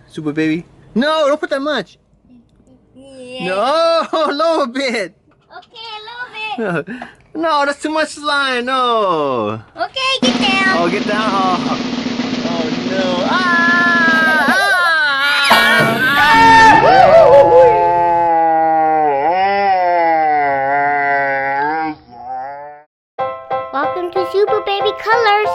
Super baby. No, don't put that much. Yeah. No, a little bit. Okay, a little bit. No, that's too much slime. No. Okay, get down. Oh, get down. Oh no. Welcome to SuperBaby Colors.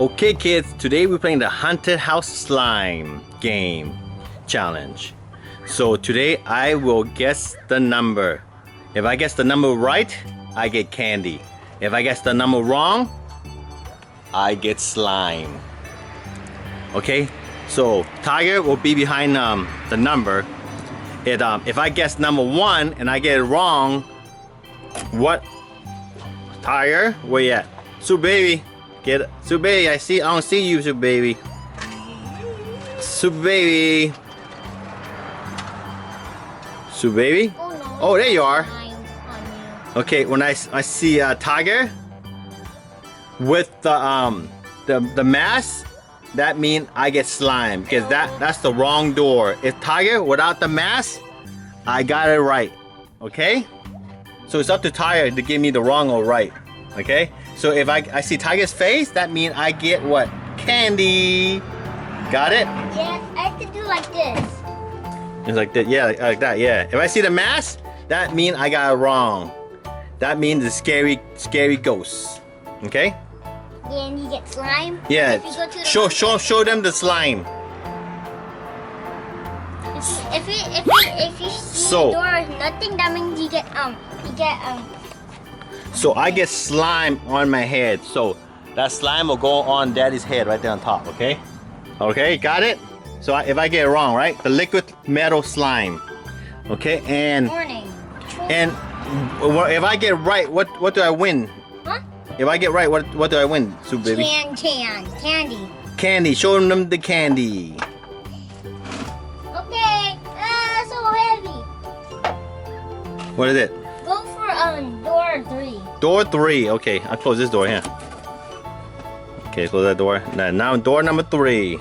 Okay kids, today we're playing the haunted house slime game challenge. So today I will guess the number. If I guess the number right, I get candy. If I guess the number wrong, I get slime. Okay, so Tiger will be behind the number. If I guess number 1 and I get it wrong, what? Tiger, where you at? Super baby. Get Super baby, I don't see you, Super baby. Super baby. Super baby? Oh, no, Oh, there you are. slime on you. Okay, when I see Tiger with the mask, that means I get slime because that's the wrong door. If Tiger without the mask, I got it right. Okay? So it's up to Tiger to give me the wrong or right. Okay? So if I see Tiger's face, that means I get what? Candy. Got it? Yes, I have to do like this. It's like that, yeah, like that, yeah. If I see the mask, that means I got it wrong. That means the scary ghost. Okay? Then you get slime. Yeah. If you go to the Show them the slime. If you see So- the door is nothing, that means you get So I get slime on my head. So that slime will go on Daddy's head right there on top, okay? Okay, got it? So if I get it wrong, right? The liquid metal slime. Okay, and warning. if I get right, what do I win? Huh? If I get right, what do I win, Super baby? Candy. Candy. Show them the candy. Okay. So heavy. What is it? Go for door 3. Door 3. Okay, I'll close this door here. Okay, close that door. Now door number 3.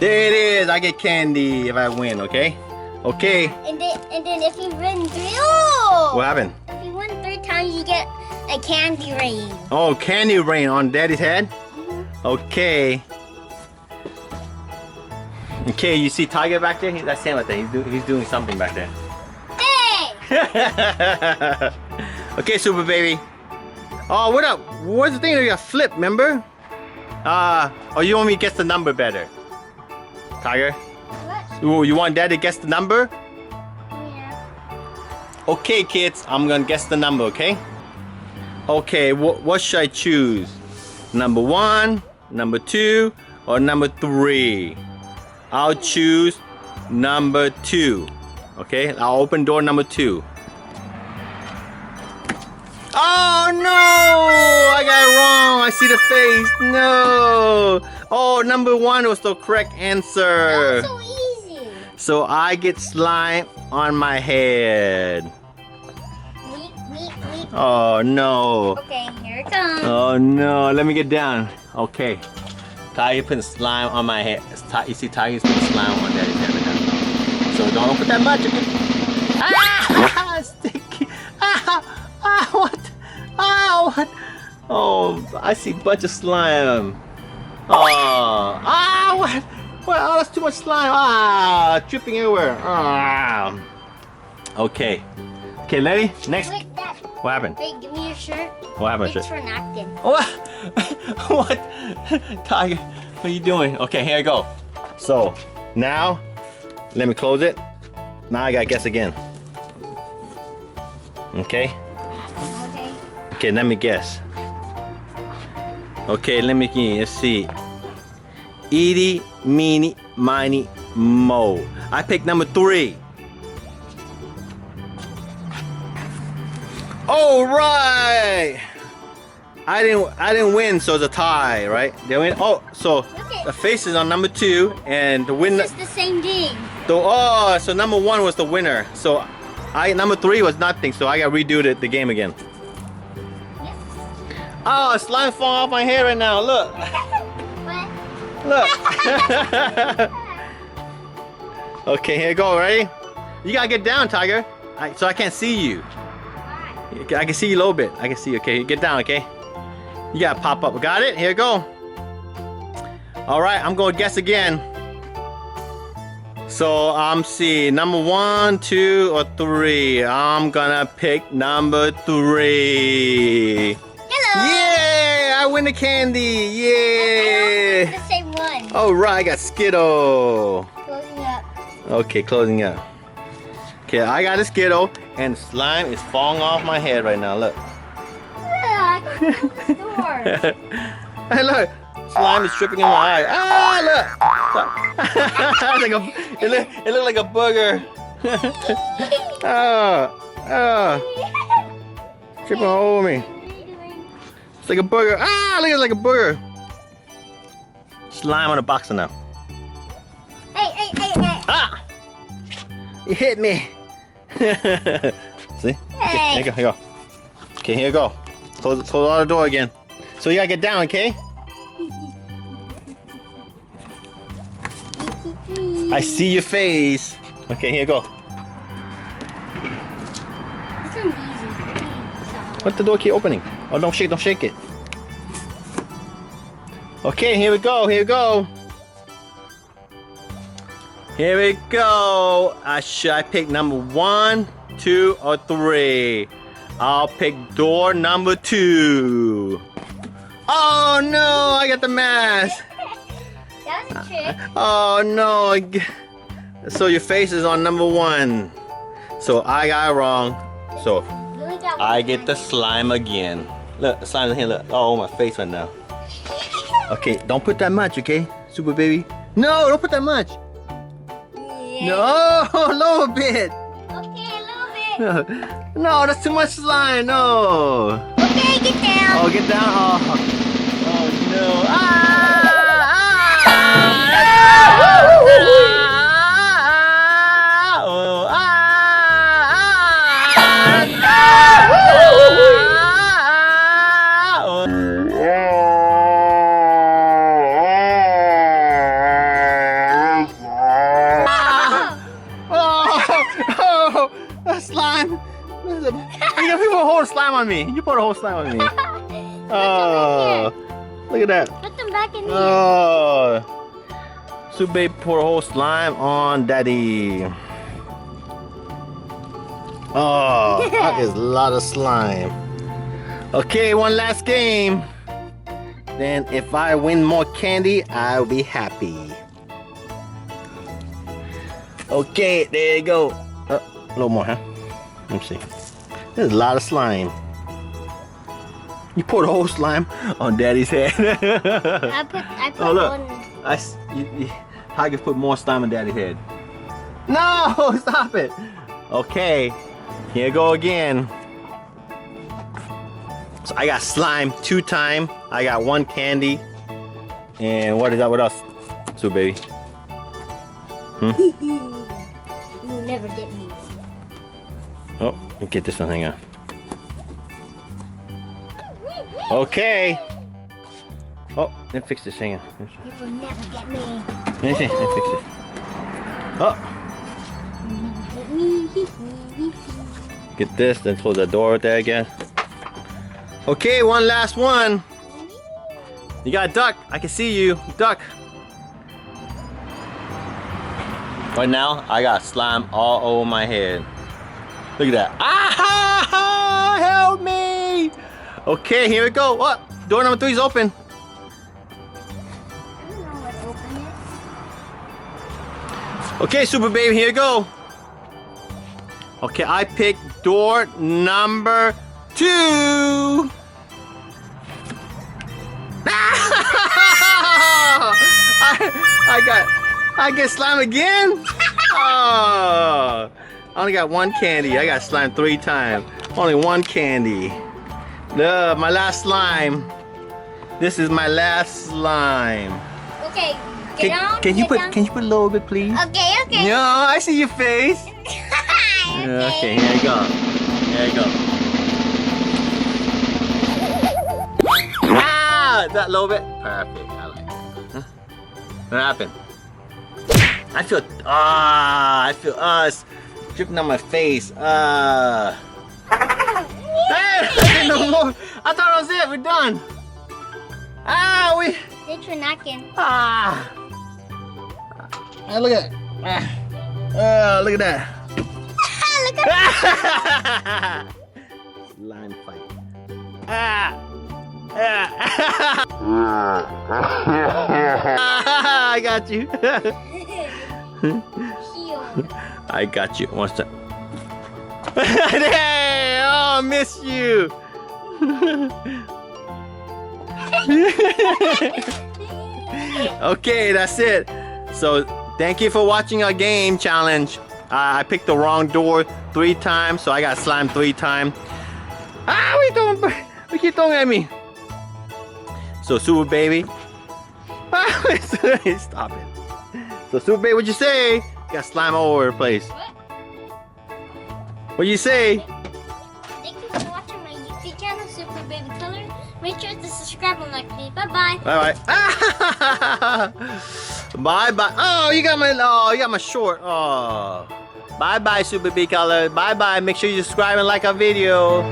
There it is. I get candy if I win. Okay. Okay. And then if you win 3, oh! What happened? If you win 3 times, you get a candy rain. Oh, candy rain on Daddy's head. Okay. Okay, you see Tiger back there? That's him right there. He's doing something back there. Hey! Okay, Super baby. Oh, what up? What's the thing that you got flipped? Remember? Oh, you want me to guess the number better? Tiger? What? Ooh, you want Dad to guess the number? Yeah. Okay, kids, I'm gonna guess the number. Okay. Okay, what should I choose? Number 1, number 2, or number 3? I'll choose number 2. Okay, I'll open door number 2. Oh no! I got it wrong. I see the face. No. Oh, number 1 was the correct answer. That was so easy. So I get slime on my head. Weep. Oh no. Okay, here it comes. Oh no. Let me get down. Okay. Tiger putting slime on my head. You see Tiger's putting slime on Daddy's head right now. So don't put that much. Okay? Ah! Sticky. What? What? Oh, I see a bunch of slime. Oh, what? What? Oh, that's too much slime. Dripping everywhere. Okay. Okay, Lenny, next. Wait, Dad. What happened? Wait, give me your shirt. What happened? It's for napkin. What? What? Tiger, what are you doing? Okay, here I go. So, now, let me close it. Now I gotta guess again. Okay? Okay. Okay, let me guess. Okay, let's see. Edie, meeny, miny, mo. I picked number 3. All right. I didn't win, so it's a tie, right? They win. Oh, so the face is on number 2, and the winner. It's the same thing. So number 1 was the winner. So Number 3 was nothing, so I gotta redo the game again. Yep. Oh, slime falling off my hair right now. Look. What? Look. Okay, here you go. Ready? You gotta get down, Tiger. So I can't see you. I can see you a little bit. I can see you. Okay, get down. Okay. You gotta pop up. Got it? Here you go. All right, I'm gonna guess again. So see, number 1, 2, or 3. I'm gonna pick number 3. Hello. Yay! I win the candy. I Yay! the same one. All right, I got Skittle. Closing up. Okay, closing up. Okay, I got a Skittle, and slime is falling off my head right now. Look. I can close the door. Hey, look. Slime is dripping in my eye. Ah, look. It looked like a booger. Dripping all over me. It's like a booger. Ah, look, it's like a booger. Slime on the boxer now. Hey. Ah! You hit me. See? Okay, here you go. Okay, here you go. Close all the door again. So you gotta get down, okay? I see your face. Okay, here you go. This one's easy. Let the door keep opening. Oh, don't shake it. Okay, here we go. Here we go. Should I pick number 1, 2, or 3? I'll pick door number 2. Oh no, I got the mask. That was a trick. Oh no. So your face is on number 1. So I got it wrong. So You only got I one get the slime again. Look, the slime's in here. Look. Oh, my face right now. Okay, don't put that much, okay? Super baby. No, don't put that much. Yeah. No, a little bit. Okay, a little bit. No, that's too much slime. No. Okay, get down. Oh, get down. Oh no. Slime. You put a whole slime on me. You put a whole slime on me. Oh, look at that. Put them back in here. Oh, Super Baby pour a whole slime on Daddy. Oh, that is a lot of slime. Okay, one last game. Then if I win more candy, I'll be happy. Okay, there you go. A little more, huh? Let me see. There's a lot of slime. You poured a whole slime on Daddy's head. I put Oh, look. one. I can put more slime on Daddy's head. No, stop it. Okay, here you go again. So I got slime 2 times. I got 1 candy. And what is that? What else? So, baby. You never get me. Oh, let me get this one. Hang on. Okay. Oh, let me fix this. Hang on. You will never get me. Let me fix it. Oh, get this. Then close the door right there again. Okay, one last one. You got a duck. I can see you. Duck. Right now, I got slime all over my head. Look at that. Ah! Help me! Okay, here we go. What? Door number 3 is open. I don't know what to open it. Okay, Super Baby, here you go. Okay, I picked door number 2. I get slime again? Oh, I only got 1 candy. I got slime 3 times. Only 1 candy. No, my last slime. This is my last slime. Okay, get on. Can you put a little bit, please? Okay. No, I see your face. Okay, here you go. Here you go. Ah, is that a little bit? Perfect. I like it. Huh? What happened? I feel it's dripping on my face. Hey, no more. I thought that was it. We're done. Thanks for knocking. Hey, look at that. Look at that. Look at Slime fight. I got you. I got you. What's that? Hey, oh, I miss you. Okay, that's it. So thank you for watching our game challenge. I picked the wrong door 3 times, so I got slimed 3 times. What you doing? What you throwing at me? So Super Baby. Stop it. So Super Baby, what'd you say? You got slime all over the place. What'd you say? Thank you for watching my YouTube channel, SuperBaby Colors. Make sure to subscribe and like me. Bye-bye. Bye-bye. Bye-bye. Oh, you got my short. Oh. Bye-bye, SuperBaby Colors. Bye-bye. Make sure you subscribe and like our video.